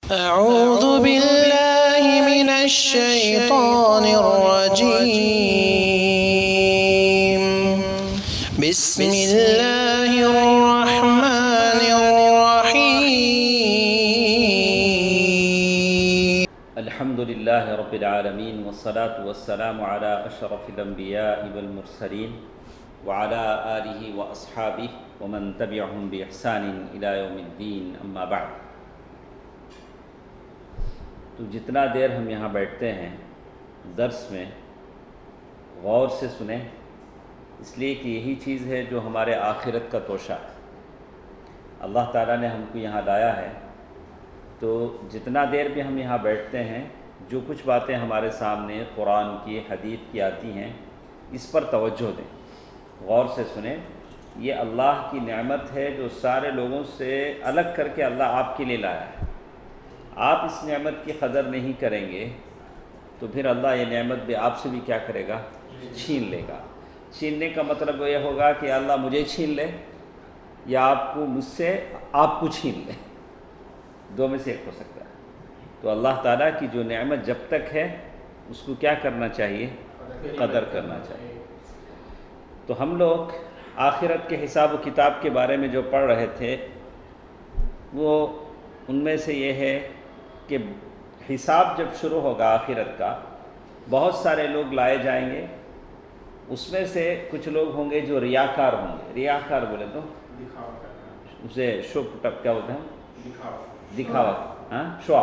أعوذ بالله من الشيطان الرجيم بسم الله الرحمن الرحيم الحمد لله رب العالمين والصلاة والسلام على أشرف الأنبياء والمرسلين وعلى آله وأصحابه ومن تبعهم بإحسان إلى يوم الدين أما بعد. تو جتنا دیر ہم یہاں بیٹھتے ہیں درس میں غور سے سنیں، اس لیے کہ یہی چیز ہے جو ہمارے آخرت کا توشہ ہے. اللہ تعالیٰ نے ہم کو یہاں لایا ہے، تو جتنا دیر بھی ہم یہاں بیٹھتے ہیں جو کچھ باتیں ہمارے سامنے قرآن کی حدیث کی آتی ہیں اس پر توجہ دیں، غور سے سنیں. یہ اللہ کی نعمت ہے جو سارے لوگوں سے الگ کر کے اللہ آپ کے لیے لایا ہے. آپ اس نعمت کی قدر نہیں کریں گے تو پھر اللہ یہ نعمت بھی آپ سے بھی کیا کرے گا؟ چھین لے گا. چھیننے کا مطلب یہ ہوگا کہ اللہ مجھے چھین لے یا آپ کو مجھ سے آپ کو چھین لے، دو میں سے ایک ہو سکتا ہے. تو اللہ تعالیٰ کی جو نعمت جب تک ہے اس کو کیا کرنا چاہیے؟ قدر کرنا چاہیے. تو ہم لوگ آخرت کے حساب و کتاب کے بارے میں جو پڑھ رہے تھے وہ ان میں سے یہ ہے کہ حساب جب شروع ہوگا آخرت کا، بہت سارے لوگ لائے جائیں گے. اس میں سے کچھ لوگ ہوں گے جو ریاکار ہوں گے. ریاکار بولے تو اسے شو ٹپ کیا ہوتا ہے؟ دکھاوا. ہاں، شو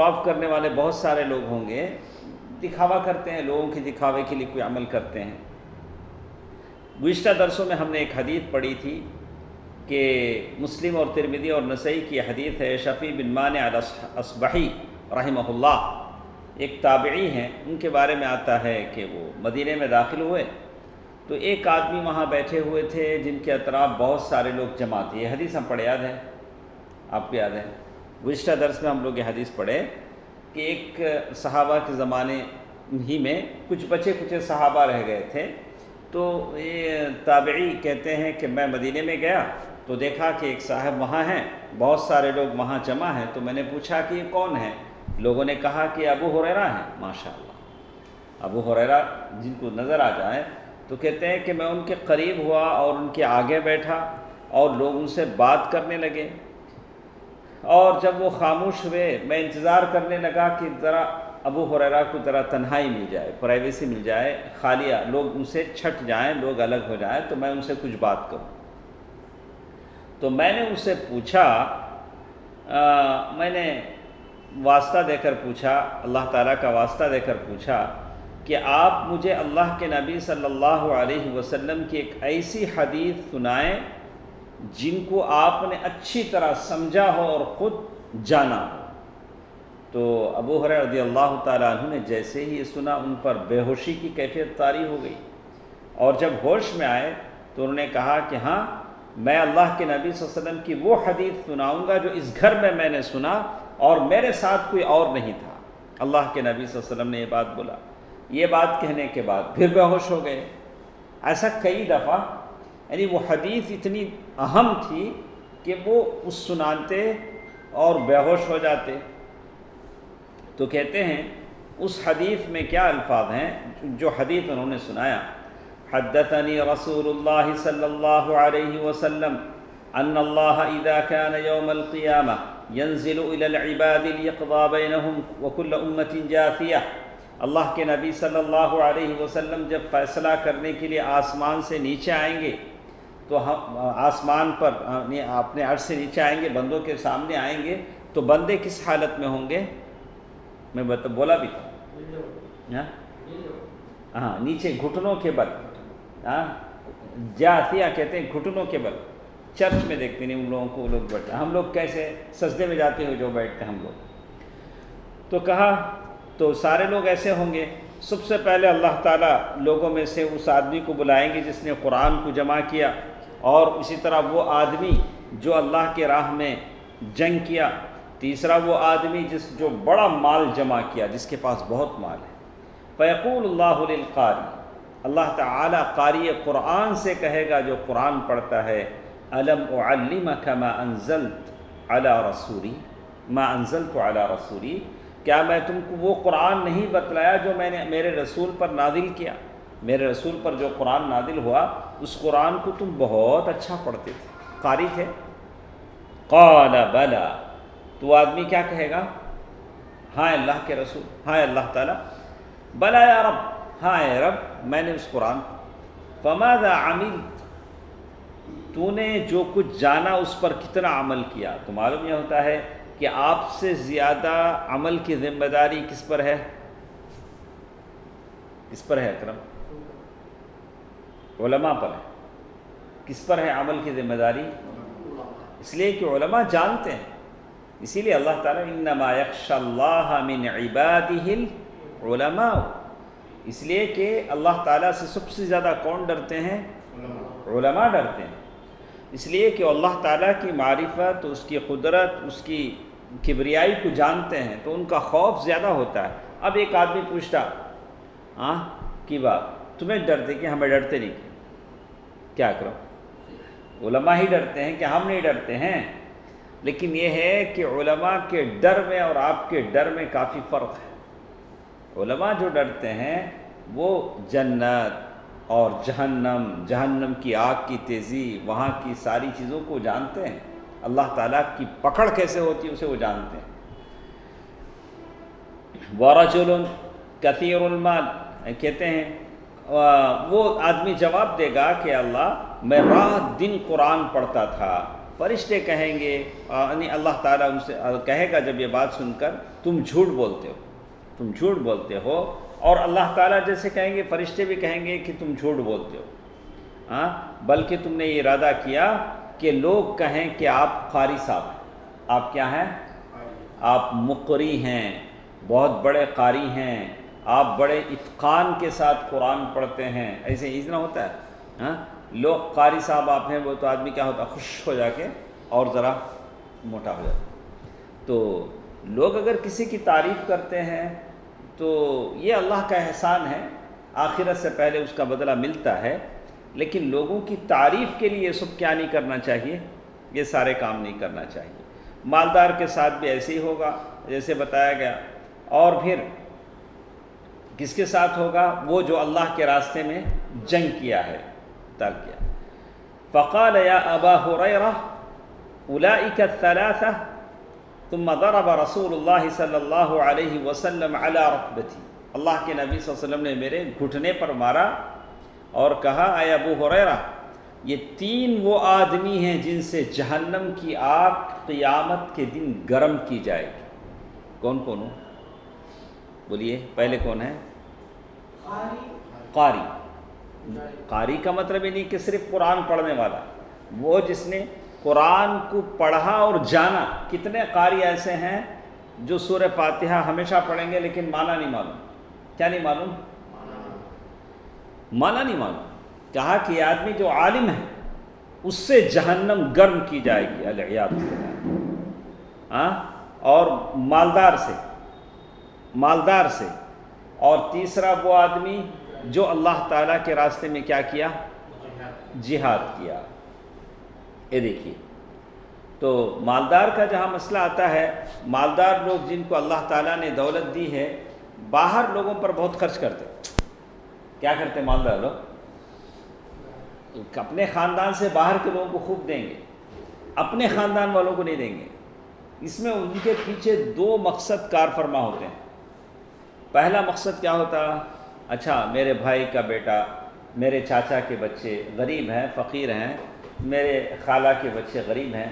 آف کرنے والے بہت سارے لوگ ہوں گے. دکھاوا کرتے ہیں، لوگوں کے دکھاوے کے لیے کوئی عمل کرتے ہیں. گزشتہ درسوں میں ہم نے ایک حدیث پڑھی تھی کہ مسلم اور ترمذی اور نسائی کی حدیث ہے. شفیع بن مانع الاصبحی رحمہ اللہ ایک تابعی ہیں، ان کے بارے میں آتا ہے کہ وہ مدینے میں داخل ہوئے تو ایک آدمی وہاں بیٹھے ہوئے تھے جن کے اطراف بہت سارے لوگ جمع تھے. یہ حدیث ہم پڑھے، یاد ہے آپ کو؟ یاد ہے گزشتہ درس میں ہم لوگ یہ حدیث پڑھے کہ ایک صحابہ کے زمانے ہی میں کچھ بچے کچھ صحابہ رہ گئے تھے. تو یہ تابعی کہتے ہیں کہ میں مدینے میں گیا تو دیکھا کہ ایک صاحب وہاں ہیں، بہت سارے لوگ وہاں جمع ہیں. تو میں نے پوچھا کہ یہ کون ہے؟ لوگوں نے کہا کہ ابو ہریرہ ہیں. ماشاءاللہ، ابو ہریرہ جن کو نظر آ جائے. تو کہتے ہیں کہ میں ان کے قریب ہوا اور ان کے آگے بیٹھا اور لوگ ان سے بات کرنے لگے، اور جب وہ خاموش ہوئے میں انتظار کرنے لگا کہ ذرا ابو ہریرہ کو ذرا تنہائی مل جائے، پرائیویسی مل جائے، خالیہ لوگ ان سے چھٹ جائیں، لوگ الگ ہو جائیں تو میں ان سے کچھ بات کروں. تو میں نے ان سے پوچھا، میں نے واسطہ دے کر پوچھا، اللہ تعالیٰ کا واسطہ دے کر پوچھا کہ آپ مجھے اللہ کے نبی صلی اللہ علیہ وسلم کی ایک ایسی حدیث سنائیں جن کو آپ نے اچھی طرح سمجھا ہو اور خود جانا ہو. تو ابو ہریرہ رضی اللہ تعالیٰ عنہ نے جیسے ہی یہ سنا ان پر بے ہوشی کی کیفیت طاری ہو گئی، اور جب ہوش میں آئے تو انہوں نے کہا کہ ہاں، میں اللہ کے نبی صلی اللہ علیہ وسلم کی وہ حدیث سناؤں گا جو اس گھر میں نے سنا اور میرے ساتھ کوئی اور نہیں تھا. اللہ کے نبی صلی اللہ علیہ وسلم نے یہ بات بولا. یہ بات کہنے کے بعد پھر بے ہوش ہو گئے. ایسا کئی دفعہ، یعنی وہ حدیث اتنی اہم تھی کہ وہ اس سناتے اور بے ہوش ہو جاتے. تو کہتے ہیں اس حدیث میں کیا الفاظ ہیں جو حدیث انہوں نے سنایا. حدثني رسول الله صلى الله عليه وسلم أن الله إذا كان يوم القيامة ينزل إلى العباد ليقضى بينهم وكل أمة جاثية. اللہ کے نبی صلی اللہ علیہ وسلم جب فیصلہ کرنے کے لیے آسمان سے نیچے آئیں گے تو آسمان پر اپنے عرش سے نیچے آئیں گے، بندوں کے سامنے آئیں گے تو بندے کس حالت میں ہوں گے؟ میں بولا بھی تھا، ہاں، نیچے گھٹنوں کے بل. جاثیہ کہتے ہیں گھٹنوں کے بل. چرچ میں دیکھتے نہیں ان لوگوں کو، وہ لوگ بیٹھتے ہیں. ہم لوگ کیسے سجدے میں جاتے ہوئے جو بیٹھتے ہیں ہم لوگ. تو کہا تو سارے لوگ ایسے ہوں گے. سب سے پہلے اللہ تعالیٰ لوگوں میں سے اس آدمی کو بلائیں گے جس نے قرآن کو جمع کیا، اور اسی طرح وہ آدمی جو اللہ کے راہ میں جنگ کیا. تیسرا وہ آدمی جو بڑا مال جمع کیا، جس کے پاس بہت مال ہے. فیقول اللہ للقاری، اللہ تعالیٰ قاری قرآن سے کہے گا جو قرآن پڑھتا ہے، الم اعلمک ما انزلت، علی رسولی ما انزلت علی رسولی، کیا میں تم کو وہ قرآن نہیں بتلایا جو میں نے میرے رسول پر نازل کیا؟ میرے رسول پر جو قرآن نازل ہوا اس قرآن کو تم بہت اچھا پڑھتے تھے، قاری تھے۔ قال بلا، تو آدمی کیا کہے گا؟ ہاں اللہ کے رسول، ہاں اللہ تعالیٰ، بلا یا رب، ہاں اے رب میں نے اس قرآن کو، فماذا عملت، تو نے جو کچھ جانا اس پر کتنا عمل کیا؟ تو معلوم یہ ہوتا ہے کہ آپ سے زیادہ عمل کی ذمہ داری کس پر ہے؟ کس پر ہے اکرم؟ علماء پر ہے۔ کس پر ہے عمل کی ذمہ داری؟ اس لیے کہ علماء جانتے ہیں، اسی لیے اللہ تعالیٰ انما یخشی اللہ من عبادہ العلماء، اس لیے کہ اللہ تعالیٰ سے سب سے زیادہ کون ڈرتے ہیں؟ علماء ڈرتے ہیں، اس لیے کہ اللہ تعالیٰ کی معرفت، اس کی قدرت، اس کی کبریائی کو جانتے ہیں تو ان کا خوف زیادہ ہوتا ہے۔ اب ایک آدمی پوچھتا کی بات تمہیں ڈرتے کہ ہمیں ڈرتے نہیں، کیا کرو؟ علماء ہی ڈرتے ہیں کہ ہم نہیں ڈرتے ہیں، لیکن یہ ہے کہ علماء کے ڈر میں اور آپ کے ڈر میں کافی فرق ہے۔ علماء جو ڈرتے ہیں وہ جنت اور جہنم کی آگ کی تیزی، وہاں کی ساری چیزوں کو جانتے ہیں، اللہ تعالیٰ کی پکڑ کیسے ہوتی ہے اسے وہ جانتے ہیں۔ وَرَجُلٌ كَثِيرُ الْمَالِ، کہتے ہیں وہ آدمی جواب دے گا کہ اللہ میں رات دن قرآن پڑھتا تھا، فرشتے کہیں گے، یعنی اللہ تعالیٰ ان سے کہے گا جب یہ بات سن کر تم جھوٹ بولتے ہو، تم جھوٹ بولتے ہو، اور اللہ تعالیٰ جیسے کہیں گے فرشتے بھی کہیں گے کہ تم جھوٹ بولتے ہو، بلکہ تم نے یہ ارادہ کیا کہ لوگ کہیں کہ آپ قاری صاحب ہیں، آپ کیا ہیں؟ آپ مقری ہیں، بہت بڑے قاری ہیں، آپ بڑے اتقان کے ساتھ قرآن پڑھتے ہیں، ایسے ہی نہ ہوتا ہے۔ لوگ قاری صاحب آپ ہیں، وہ تو آدمی کیا ہوتا ہے خوش ہو جا کے اور ذرا موٹا ہو جاتا۔ تو لوگ اگر کسی کی تعریف کرتے ہیں تو یہ اللہ کا احسان ہے، آخرت سے پہلے اس کا بدلہ ملتا ہے، لیکن لوگوں کی تعریف کے لیے یہ سب کیا نہیں کرنا چاہیے؟ یہ سارے کام نہیں کرنا چاہیے۔ مالدار کے ساتھ بھی ایسے ہی ہوگا جیسے بتایا گیا، اور پھر کس کے ساتھ ہوگا؟ وہ جو اللہ کے راستے میں جنگ کیا ہے، قتال کیا۔ فقال یا ابا ہریرہ اولئک الثلاثہ ثم ضرب رسول اللہ صلی اللہ علیہ وسلم علی رکبتی، اللہ کے نبی صلی اللہ علیہ وسلم نے میرے گھٹنے پر مارا اور کہا اے ابو ہریرہ یہ تین وہ آدمی ہیں جن سے جہنم کی آگ قیامت کے دن گرم کی جائے گی۔ کون کون ہو؟ بولیے، پہلے کون ہے؟ قاری۔ قاری کا مطلب یہ نہیں کہ صرف قرآن پڑھنے والا، وہ جس نے قرآن کو پڑھا اور جانا۔ کتنے قاری ایسے ہیں جو سورہ فاتحہ ہمیشہ پڑھیں گے لیکن معنی نہیں معلوم؟ کیا نہیں معلوم؟ معنی نہیں معلوم۔ کہا کہ یہ آدمی جو عالم ہے اس سے جہنم گرم کی جائے گی، العیاذ باللہ۔ اور مالدار سے، اور تیسرا وہ آدمی جو اللہ تعالیٰ کے راستے میں کیا کیا؟ جہاد کیا۔ یہ دیکھیے، تو مالدار کا جہاں مسئلہ آتا ہے، مالدار لوگ جن کو اللہ تعالیٰ نے دولت دی ہے باہر لوگوں پر بہت خرچ کرتے۔ کیا کرتے مالدار لوگ؟ اپنے خاندان سے باہر کے لوگوں کو خوب دیں گے، اپنے خاندان والوں کو نہیں دیں گے۔ اس میں ان کے پیچھے دو مقصد کار فرما ہوتے ہیں۔ پہلا مقصد کیا ہوتا؟ اچھا میرے بھائی کا بیٹا، میرے چاچا کے بچے غریب ہیں، فقیر ہیں، میرے خالہ کے بچے غریب ہیں،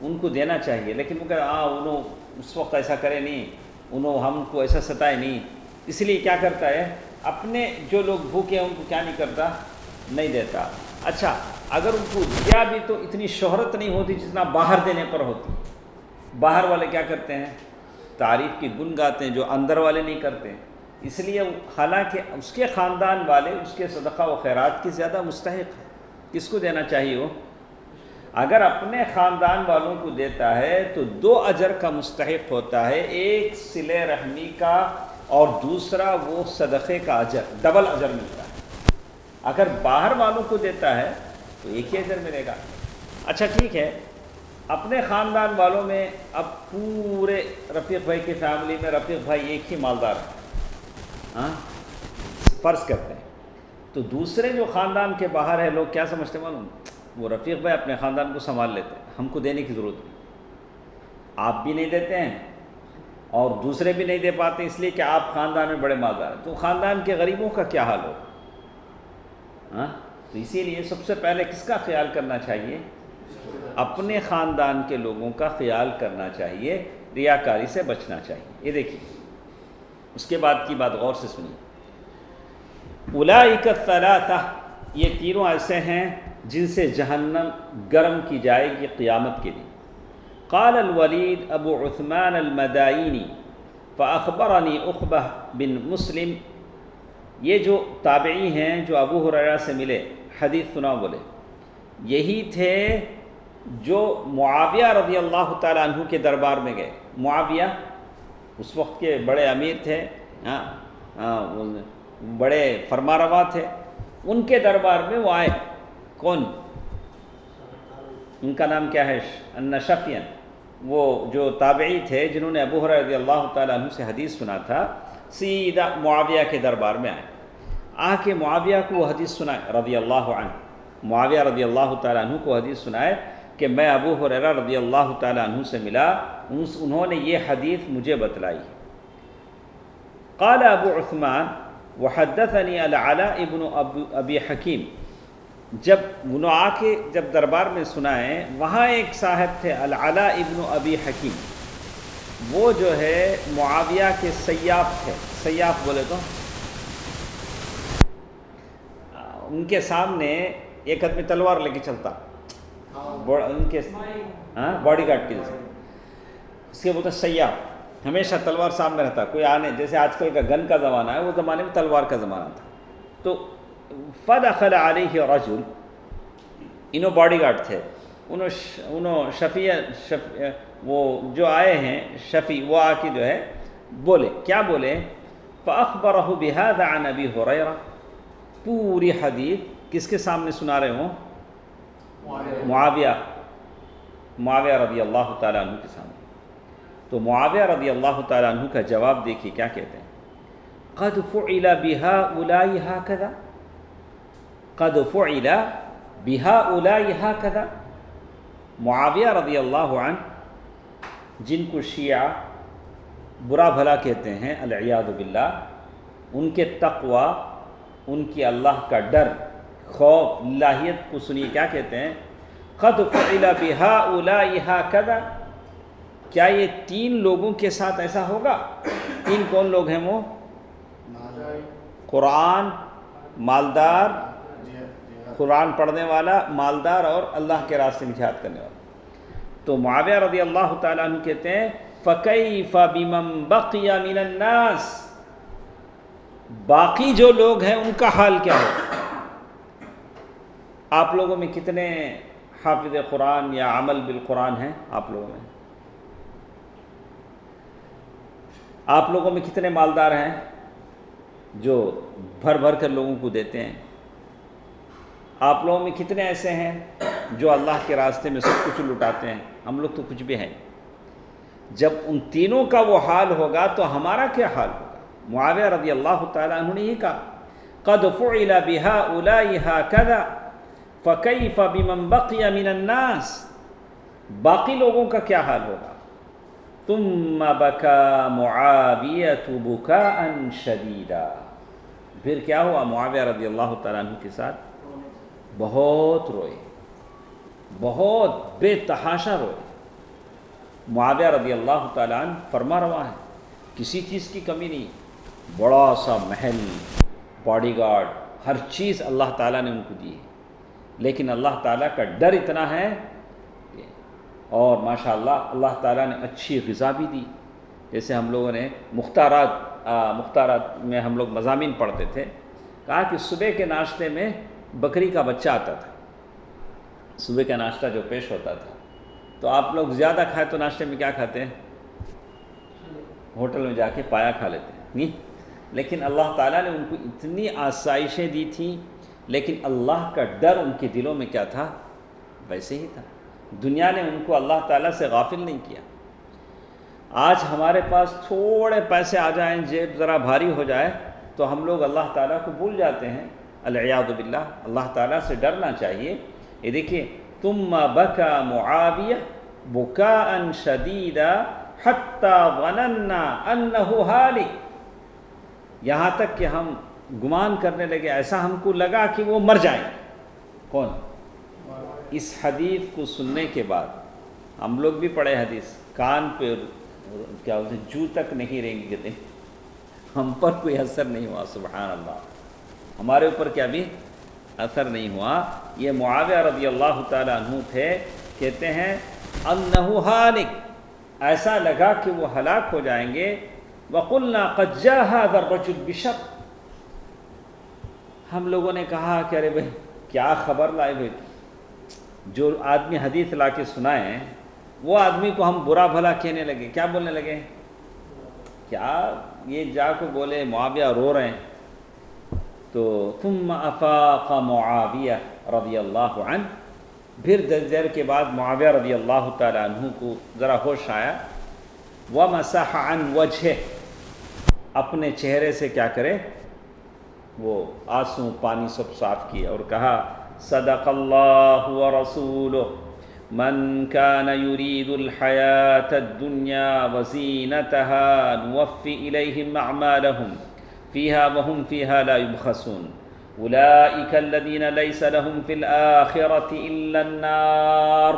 ان کو دینا چاہیے، لیکن وہ کہتے انہوں اس وقت ایسا کرے نہیں، انہوں ہم کو ایسا ستائے نہیں، اس لیے کیا کرتا ہے اپنے جو لوگ بھوکے ہیں ان کو کیا نہیں کرتا؟ نہیں دیتا۔ اچھا اگر ان کو دیا بھی تو اتنی شہرت نہیں ہوتی جتنا باہر دینے پر ہوتی۔ باہر والے کیا کرتے ہیں؟ تعریف کی گن گاتے ہیں، جو اندر والے نہیں کرتے۔ اس لیے حالانکہ اس کے خاندان والے اس کے صدقہ و خیرات کی زیادہ مستحق ہے۔ کس کو دینا چاہیے؟ وہ اگر اپنے خاندان والوں کو دیتا ہے تو 2 اجر کا مستحق ہوتا ہے، ایک صلہ رحمی کا اور دوسرا وہ صدقے کا اجر، ڈبل اجر ملتا ہے۔ اگر باہر والوں کو دیتا ہے تو ایک ہی اجر ملے گا۔ اچھا ٹھیک ہے، اپنے خاندان والوں میں اب پورے رفیق بھائی کی فیملی میں رفیق بھائی ایک ہی مالدار ہے، ہاں فرض کرتے ہیں، تو دوسرے جو خاندان کے باہر ہے لوگ کیا سمجھتے ہیں معلوم، وہ رفیق بھائی اپنے خاندان کو سنبھال لیتے ہیں، ہم کو دینے کی ضرورت نہیں، آپ بھی نہیں دیتے ہیں اور دوسرے بھی نہیں دے پاتے اس لیے کہ آپ خاندان میں بڑے مالدار ہیں، تو خاندان کے غریبوں کا کیا حال ہو، ہاں تو اسی لیے سب سے پہلے کس کا خیال کرنا چاہیے، اپنے خاندان کے لوگوں کا خیال کرنا چاہیے، ریاکاری سے بچنا چاہیے۔ یہ دیکھیے اس کے بعد کی بات غور سے سنیے، اولئک الثلاثہ، یہ تینوں ایسے ہیں جن سے جہنم گرم کی جائے گی قیامت کے دن۔ قال الولید ابو عثمان المدائنی فاخبرنی عقبہ بن مسلم، یہ جو تابعی ہیں جو ابو ہریرہ سے ملے حدیث سنا بولے، یہی تھے جو معاویہ رضی اللہ تعالیٰ عنہ کے دربار میں گئے۔ معاویہ اس وقت کے بڑے امیر تھے، بڑے فرمانروا تھے، ان کے دربار میں وہ آئے۔ کون؟ ان کا نام کیا ہے؟ النشفین، وہ جو تابعی تھے جنہوں نے ابو ہریرہ رضی اللہ تعالیٰ عنہ سے حدیث سنا تھا، سیدھا معاویہ کے دربار میں آئے، آ کے معاویہ کو وہ حدیث سنائے رضی اللہ عنہ، معاویہ رضی اللہ تعالیٰ عنہ کو حدیث سنائے کہ میں ابو ہریرہ رضی اللہ تعالیٰ عنہ سے ملا، انہوں نے یہ حدیث مجھے بتلائی۔ قال ابو عثمان وحدثنی العلاء ابن ابی حکیم، جب انہوں آ کے جب دربار میں سنائے، وہاں ایک صاحب تھے العلاء ابن ابی حکیم، وہ جو ہے معاویہ کے سیاف تھے۔ سیاف بولے تو ان کے سامنے ایک آدمی تلوار لے کے چلتا، ان کے باڈی گارڈ کی جیسے، اس کے بولتے ہیں سیاف، ہمیشہ تلوار سامنے رہتا، کوئی آنے، جیسے آج کل کا گن کا زمانہ ہے، وہ زمانے میں تلوار کا زمانہ تھا۔ تو فدخل علیہ رجل، انہوں باڈی گارڈ تھے، انہوں شفیع وہ جو آئے ہیں شفیع، وہ آ کے جو ہے بولے، کیا بولے؟ فاخبرہ بہذا عن ابی ہریرہ، پوری حدیث کس کے سامنے سنا رہے ہوں؟ معاویہ رضی اللہ تعالیٰ عنہ کے سامنے۔ تو معاویہ رضی اللہ تعالیٰ عنہ کا جواب دیکھیے کیا کہتے ہیں، قد فعل بہؤلاء ہکذا، قد فعل بہؤلاء ہکذا، معاویہ رضی اللہ عنہ جن کو شیعہ برا بھلا کہتے ہیں العیاذ باللہ، ان کے تقوی، ان کی اللہ کا ڈر، خوف، اللہیت کو سنیے کیا کہتے ہیں، قد فعل بہؤلاء ہکذا، کیا یہ تین لوگوں کے ساتھ ایسا ہوگا؟ تین کون لوگ ہیں وہ؟ قرآن، مالدار، قرآن پڑھنے والا، مالدار، اور اللہ کے راستے میں جہاد کرنے والا۔ تو معاویہ رضی اللہ تعالیٰ عنہ کہتے ہیں فَكَيْفَ بِمَنْ بَقِيَ مِنَ النَّاسِ، باقی جو لوگ ہیں ان کا حال کیا ہے؟ آپ لوگوں میں کتنے حافظ قرآن یا عمل بالقرآن ہیں؟ آپ لوگوں میں آپ لوگوں میں کتنے مالدار ہیں جو بھر بھر کر لوگوں کو دیتے ہیں؟ آپ لوگوں میں کتنے ایسے ہیں جو اللہ کے راستے میں سب کچھ لٹاتے ہیں؟ ہم لوگ تو کچھ بھی ہیں۔ جب ان تینوں کا وہ حال ہوگا تو ہمارا کیا حال ہوگا؟ معاویہ رضی اللہ تعالیٰ عنہ نے یہ کہا قد فعل بہؤلاء ہکذا فکیف بمن بقی من الناس، باقی لوگوں کا کیا حال ہوگا؟ ثم بکا معاویۃ بکاء شدیدا، پھر کیا ہوا؟ معاویہ رضی اللہ تعالیٰ عنہ کے ساتھ بہت روئے، بہت بے تحاشا روئے۔ معاویہ رضی اللہ تعالیٰ عنہ فرما روا ہے، کسی چیز کی کمی نہیں، بڑا سا محل، باڈی گارڈ، ہر چیز اللہ تعالیٰ نے ان کو دی ہے، لیکن اللہ تعالیٰ کا ڈر اتنا ہے، اور ماشاءاللہ اللہ تعالیٰ نے اچھی غذا بھی دی۔ جیسے ہم لوگوں نے مختارات میں ہم لوگ مضامین پڑھتے تھے، کہا کہ صبح کے ناشتے میں بکری کا بچہ آتا تھا، صبح کا ناشتہ جو پیش ہوتا تھا، تو آپ لوگ زیادہ کھائے تو ناشتے میں کیا کھاتے ہیں؟ ہوٹل میں جا کے پایا کھا لیتے ہیں، نہیں؟ لیکن اللہ تعالیٰ نے ان کو اتنی آسائشیں دی تھیں، لیکن اللہ کا ڈر ان کے دلوں میں کیا تھا؟ ویسے ہی تھا۔ دنیا نے ان کو اللہ تعالیٰ سے غافل نہیں کیا۔ آج ہمارے پاس تھوڑے پیسے آ جائیں، جیب ذرا بھاری ہو جائے تو ہم لوگ اللہ تعالیٰ کو بھول جاتے ہیں، العیاذ باللہ۔ اللہ تعالیٰ سے ڈرنا چاہیے۔ یہ دیکھیے، ثم بکا معاویہ بکاء شدیدا حتی ظننا انہ ہالک، یہاں تک کہ ہم گمان کرنے لگے، ایسا ہم کو لگا کہ وہ مر جائیں۔ کون؟ اس حدیث کو سننے کے بعد ہم لوگ بھی پڑھے حدیث، کان پہ کیا ہوتے جو تک نہیں رینگتے، ہم پر کوئی اثر نہیں ہوا، سبحان اللہ، ہمارے اوپر کیا بھی اثر نہیں ہوا۔ یہ معاویہ رضی اللہ تعالیٰ عنہ تھے، کہتے ہیں انہ ہالک، ایسا لگا کہ وہ ہلاک ہو جائیں گے۔ وقلنا قد جاء هذا الرجل بشر، ہم لوگوں نے کہا کہ ارے بھائی کیا خبر لائے ہوئے، جو آدمی حدیث لا کے سنائے وہ آدمی کو ہم برا بھلا کہنے لگے، کیا بولنے لگے، کیا یہ جا کو بولے معاویہ رو رہے ہیں۔ تو ثم افاق معاویہ رضی اللہ عنہ، پھر دیر کے بعد معاویہ رضی اللہ تعالیٰ عنہ کو ذرا ہوش آیا۔ ومسح عن وجہہ، اپنے چہرے سے کیا کرے، وہ آنسو پانی سب صاف کیا اور کہا صدق اللہ ورسولہ من کان یرید الحیاۃ الدنیا وزینتہا نوفی الیہم اعمالہم فیہا وہم فیہا لا یبخسون اولئک الذین لیس لہم فی الآخرۃ الا النار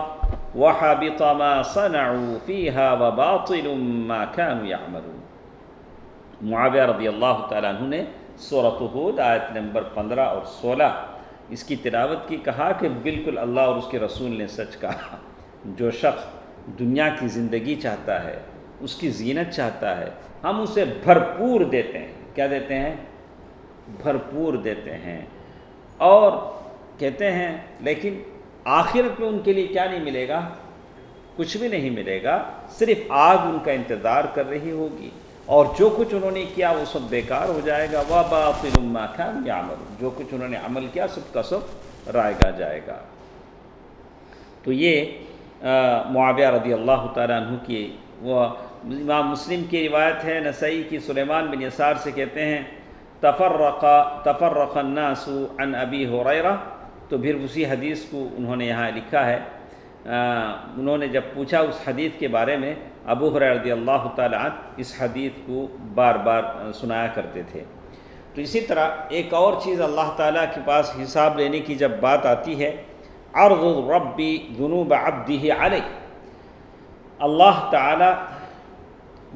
وحبط ما صنعوا فیہا وباطل ما كانوا یعملون۔ معاویہ رضی اللہ تعالیٰ عنہ نے سورۃ ہود آیت نمبر 15 اور 16 اس کی تلاوت کی، کہا کہ بالکل اللہ اور اس کے رسول نے سچ کہا، جو شخص دنیا کی زندگی چاہتا ہے، اس کی زینت چاہتا ہے، ہم اسے بھرپور دیتے ہیں۔ کیا دیتے ہیں؟ بھرپور دیتے ہیں۔ اور کہتے ہیں لیکن آخرت میں ان کے لیے کیا نہیں ملے گا؟ کچھ بھی نہیں ملے گا، صرف آگ ان کا انتظار کر رہی ہوگی، اور جو کچھ انہوں نے کیا وہ سب بیکار ہو جائے گا۔ وَبَاطِلٌ مَا كَانُوا يَعْمَلُونَ، جو کچھ انہوں نے عمل کیا سب کا سب رائے جائے گا۔ تو یہ معاویہ رضی اللہ تعالیٰ عنہ کی وہ امام مسلم کی روایت ہے، نسائی کی سلیمان بن یسار سے کہتے ہیں تفرق الناس عن ابی ہریرہ، تو پھر اسی حدیث کو انہوں نے یہاں لکھا ہے۔ انہوں نے جب پوچھا اس حدیث کے بارے میں، ابو ہریرہ رضی اللہ تعالیٰ عنہ اس حدیث کو بار بار سنایا کرتے تھے۔ تو اسی طرح ایک اور چیز، اللہ تعالیٰ کے پاس حساب لینے کی جب بات آتی ہے، عرض الرب ذنوب عبدہ علیہ، اللہ تعالیٰ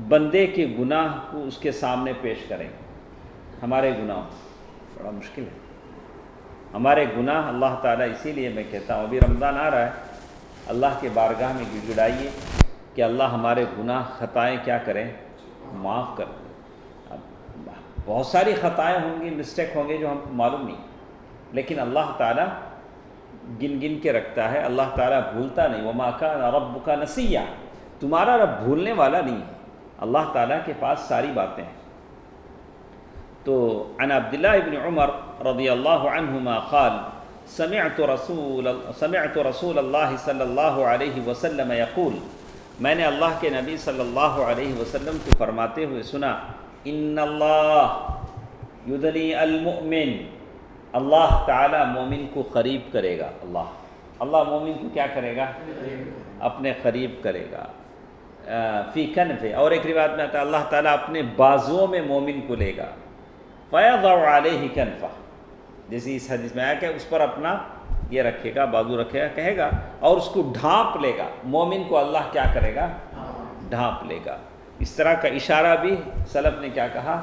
بندے کے گناہ کو اس کے سامنے پیش کریں۔ ہمارے گناہ بڑا مشکل ہے، ہمارے گناہ اللہ تعالیٰ، اسی لیے میں کہتا ہوں ابھی رمضان آ رہا ہے، اللہ کے بارگاہ میں گڑ گڑائیے کہ اللہ ہمارے گناہ خطائیں کیا کریں، معاف کر دیں۔ اب بہت ساری خطائیں ہوں گی، مسٹیک ہوں گے جو ہم کو معلوم نہیں، لیکن اللہ تعالیٰ گن گن کے رکھتا ہے، اللہ تعالیٰ بھولتا نہیں۔ وما کان ربک نسیا، تمہارا رب بھولنے والا نہیں ہے، اللہ تعالیٰ کے پاس ساری باتیں ہیں۔ تو عن عبداللہ ابن عمر رضی اللہ عنہما قال سمعت رسول اللہ صلی اللہ علیہ وسلم یقول، میں نے اللہ کے نبی صلی اللہ علیہ وسلم کو فرماتے ہوئے سنا، ان اللہ یدنی المؤمن، اللہ تعالیٰ مومن کو قریب کرے گا۔ اللہ مومن کو کیا کرے گا؟ اپنے قریب کرے گا۔ فی کنفہ، اور ایک روایت میں آتا ہے اللہ تعالیٰ اپنے بازوؤں میں مومن کو لے گا۔ فیضع علیہ کنفہ، جیسے اس حدیث میں آیا کہ اس پر اپنا یہ رکھے گا، بازو رکھے گا، کہے گا، اور اس کو ڈھانپ لے گا۔ مومن کو اللہ کیا کرے گا؟ ڈھانپ لے گا۔ اس طرح کا اشارہ بھی سلف نے کیا کہا،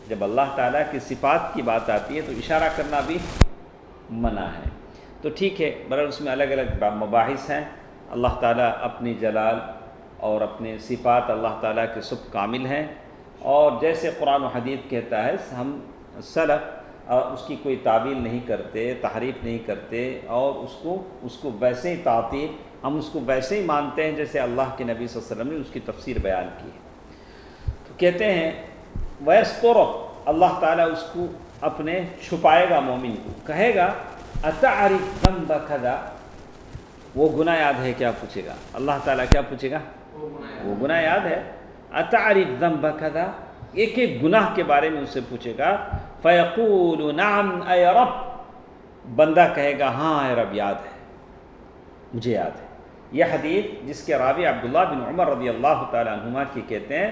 جب اللہ تعالیٰ کی صفات کی بات آتی ہے تو اشارہ کرنا بھی منع ہے۔ تو ٹھیک ہے، برحال اس میں الگ الگ مباحث ہیں۔ اللہ تعالیٰ اپنی جلال اور اپنے صفات اللہ تعالیٰ کے سب کامل ہیں، اور جیسے قرآن و حدیث کہتا ہے، ہم سلف اس کی کوئی تعویل نہیں کرتے، تحریف نہیں کرتے، اور اس کو ویسے ہی تعطیل، ہم اس کو ویسے ہی مانتے ہیں جیسے اللہ کے نبی صلی اللہ علیہ وسلم نے اس کی تفسیر بیان کی ہے۔ تو کہتے ہیں وَيَسْتُرُ، اللہ تعالیٰ اس کو اپنے چھپائے گا، مومن کو کہے گا اَتَعْرِفْ ذَنْبَ كَذَا، وہ گناہ یاد ہے کیا پوچھے گا؟ اللہ تعالیٰ کیا پوچھے گا؟ وہ گناہ یاد ہے. اتعرف ذنب کذا، ایک ایک گناہ کے بارے میں اس سے پوچھے گا. فیقول نعم اے رب، بندہ کہے گا ہاں اے رب یاد ہے، مجھے یاد ہے. یہ حدیث جس کے راوی عبداللہ بن عمر رضی اللہ تعالیٰ عنہما کی کہتے ہیں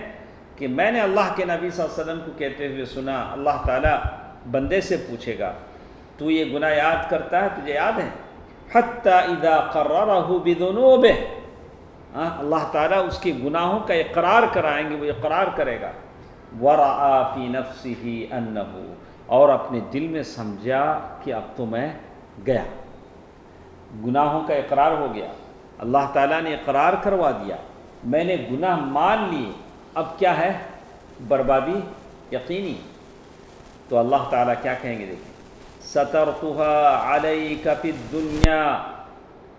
کہ میں نے اللہ کے نبی صلی اللہ علیہ وسلم کو کہتے ہوئے سنا، اللہ تعالیٰ بندے سے پوچھے گا تو یہ گناہ یاد کرتا ہے، تجھے یاد ہے؟ حتی اذا قررہ بذنوبہ، اللہ تعالیٰ اس کے گناہوں کا اقرار کرائیں گے، وہ اقرار کرے گا. ورعا فی نفسہ انہ، اور اپنے دل میں سمجھا کہ اب تو میں گیا، گناہوں کا اقرار ہو گیا، اللہ تعالیٰ نے اقرار کروا دیا، میں نے گناہ مان لیے، اب کیا ہے؟ بربادی یقینی. تو اللہ تعالیٰ کیا کہیں گے؟ دیکھیں، سترتها علیک فی الدنیا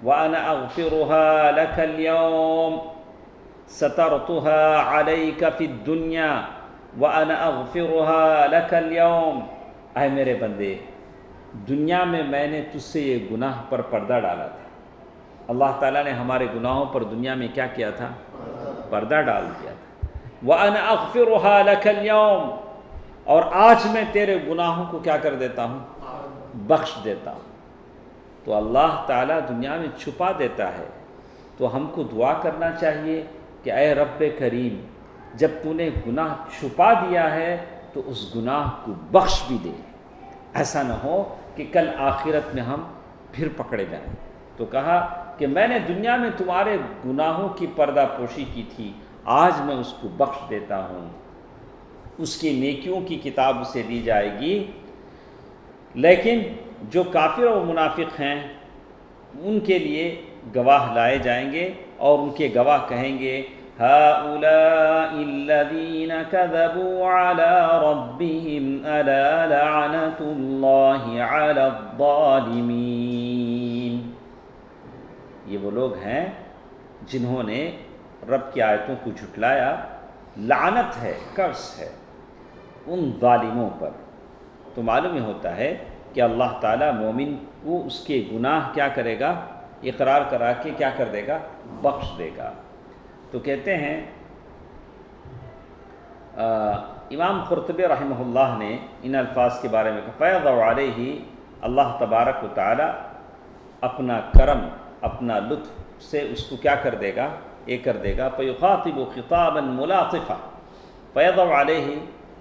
وانا اغفرها لک اليوم، سترتها علیک فی الدنیا وانا اغفرها لک اليوم. اے میرے بندے، دنیا میں نے تجھ سے یہ گناہ پر پردہ ڈالا تھا. اللہ تعالیٰ نے ہمارے گناہوں پر دنیا میں کیا کیا تھا؟ پردہ ڈال دیا تھا. وَأَنَا أَغْفِرُهَا لَكَ الْيَوْمِ، اور آج میں تیرے گناہوں کو کیا کر دیتا ہوں؟ بخش دیتا ہوں. تو اللہ تعالیٰ دنیا میں چھپا دیتا ہے، تو ہم کو دعا کرنا چاہیے کہ اے رب کریم، جب تو نے گناہ چھپا دیا ہے تو اس گناہ کو بخش بھی دے. ایسا نہ ہو کہ کل آخرت میں ہم پھر پکڑے جائیں. تو کہا کہ میں نے دنیا میں تمہارے گناہوں کی پردہ پوشی کی تھی، آج میں اس کو بخش دیتا ہوں. اس کی نیکیوں کی کتاب اسے دی جائے گی. لیکن جو کافر و منافق ہیں ان کے لیے گواہ لائے جائیں گے، اور ان کے گواہ کہیں گے هؤلاء الذين كذبوا على ربهم ألا لعنة الله على الظالمين. یہ وہ لوگ ہیں جنہوں نے رب کی آیتوں کو جھٹلایا، لعنت ہے، کرس ہے ان ظالموں پر. تو معلوم ہی ہوتا ہے کہ اللہ تعالیٰ مومن کو اس کے گناہ کیا کرے گا؟ اقرار کرا کے کیا کر دے گا؟ بخش دے گا. تو کہتے ہیں امام قرطبی رحمہ اللہ نے ان الفاظ کے بارے میں کہا فَيَضَعُ عَلَيْهِ، اللہ تبارک و تعالی اپنا کرم، اپنا لطف سے اس کو کیا کر دے گا؟ یہ کر دے گا. فَيُخَاطِبُ خِطَابًا مُلَاطِفًا، فَيَضَعُ عَلَيْهِ،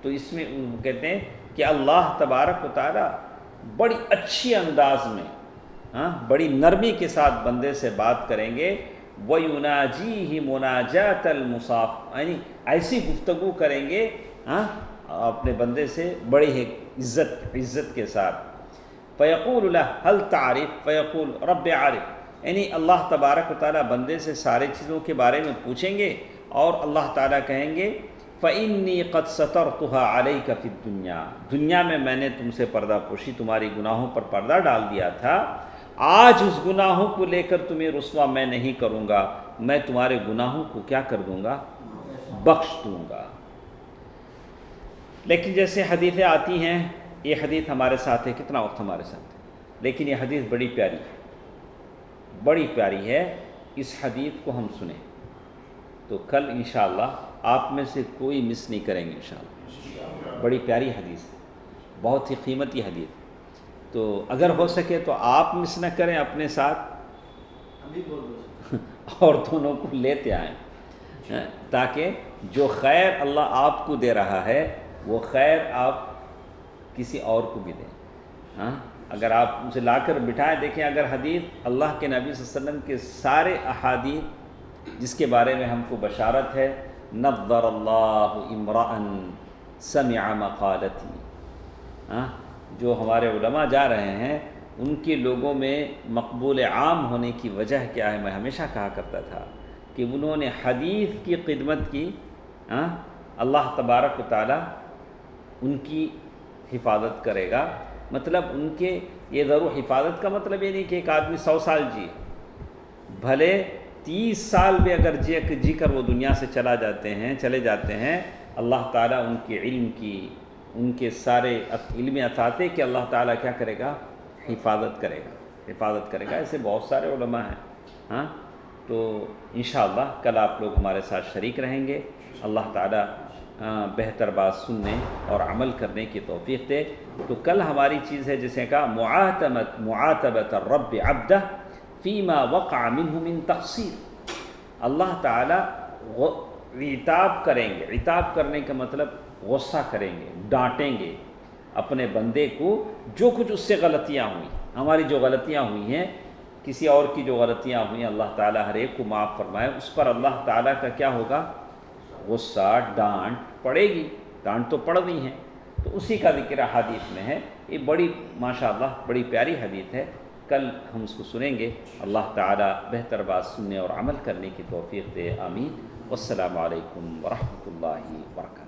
تو اس میں کہتے ہیں کہ اللہ تبارک و تعالی بڑی اچھی انداز میں، بڑی نرمی کے ساتھ بندے سے بات کریں گے. وَيُنَاجِيهِ مُنَاجَاتَ الْمُصَافِ، یعنی ایسی گفتگو کریں گے اپنے بندے سے بڑی عزت کے ساتھ. فَيَقُولُ لَهُ هَلْ تَعْرِفُ فَيَقُولُ رَبِّ عَارِفُ، یعنی اللہ تبارک و تعالیٰ بندے سے سارے چیزوں کے بارے میں پوچھیں گے، اور اللہ تعالیٰ کہیں گے فَإِنِّي قَدْ سَتَرْتُهَا عَلَيْكَ فِي الدُّنْيَا، دنیا میں نے تم سے پردہ پوشی، تمہاری گناہوں پر پردہ ڈال دیا تھا. آج اس گناہوں کو لے کر تمہیں رسوا میں نہیں کروں گا، میں تمہارے گناہوں کو کیا کر دوں گا؟ بخش دوں گا. لیکن جیسے حدیثیں آتی ہیں، یہ حدیث ہمارے ساتھ ہے، کتنا وقت ہمارے ساتھ ہے، لیکن یہ حدیث بڑی پیاری ہے، بڑی پیاری ہے. اس حدیث کو ہم سنیں تو کل انشاءاللہ آپ میں سے کوئی مس نہیں کریں گے انشاءاللہ. بڑی پیاری حدیث ہے، بہت ہی قیمتی حدیث. تو اگر ہو سکے تو آپ مس نہ کریں، اپنے ساتھ اور دونوں کو لیتے آئیں، تاکہ جو خیر اللہ آپ کو دے رہا ہے وہ خیر آپ کسی اور کو بھی دیں. اگر آپ اسے لا کر بٹھائیں، دیکھیں اگر حدیث اللہ کے نبی صلی اللہ علیہ وسلم کے سارے احادیث جس کے بارے میں ہم کو بشارت ہے، نظر اللہ امرأ سمع مقالتی، جو ہمارے علماء جا رہے ہیں ان کے لوگوں میں مقبول عام ہونے کی وجہ کیا ہے؟ میں ہمیشہ کہا کرتا تھا کہ انہوں نے حدیث کی خدمت کی. اللہ تبارک و تعالی ان کی حفاظت کرے گا. مطلب ان کے یہ ضرور حفاظت کا مطلب یہ نہیں کہ ایک آدمی 100 سال جی، بھلے 30 سال بھی اگر جی کر وہ دنیا سے چلے جاتے ہیں، اللہ تعالیٰ ان کے علم کی، ان کے سارے علم عطاتے کہ اللہ تعالیٰ کیا کرے گا؟ حفاظت کرے گا. ایسے بہت سارے علماء ہیں ہاں تو انشاءاللہ کل آپ لوگ ہمارے ساتھ شریک رہیں گے. اللہ تعالیٰ بہتر بات سننے اور عمل کرنے کی توفیق دے. تو کل ہماری چیز ہے جسے کہا معاتبت الرب عبدہ فیما وقع منہ من تقصیر. اللہ تعالیٰ عتاب کریں گے. عتاب کرنے کا مطلب غصہ کریں گے, ڈانٹیں گے اپنے بندے کو جو کچھ اس سے غلطیاں ہوئیں. ہماری جو غلطیاں ہوئی ہیں, کسی اور کی جو غلطیاں ہوئی ہیں, اللہ تعالیٰ ہر ایک کو معاف فرمائے. اس پر اللہ تعالیٰ کا کیا ہوگا؟ غصہ, ڈانٹ پڑے گی. ڈانٹ تو پڑ رہی ہیں. تو اسی کا ذکر حدیث میں ہے. یہ بڑی ماشاءاللہ بڑی پیاری حدیث ہے. کل ہم اس کو سنیں گے. اللہ تعالیٰ بہتر بات سننے اور عمل کرنے کی توفیق دے. آمین. والسلام علیکم ورحمۃ اللہ وبرکاتہ.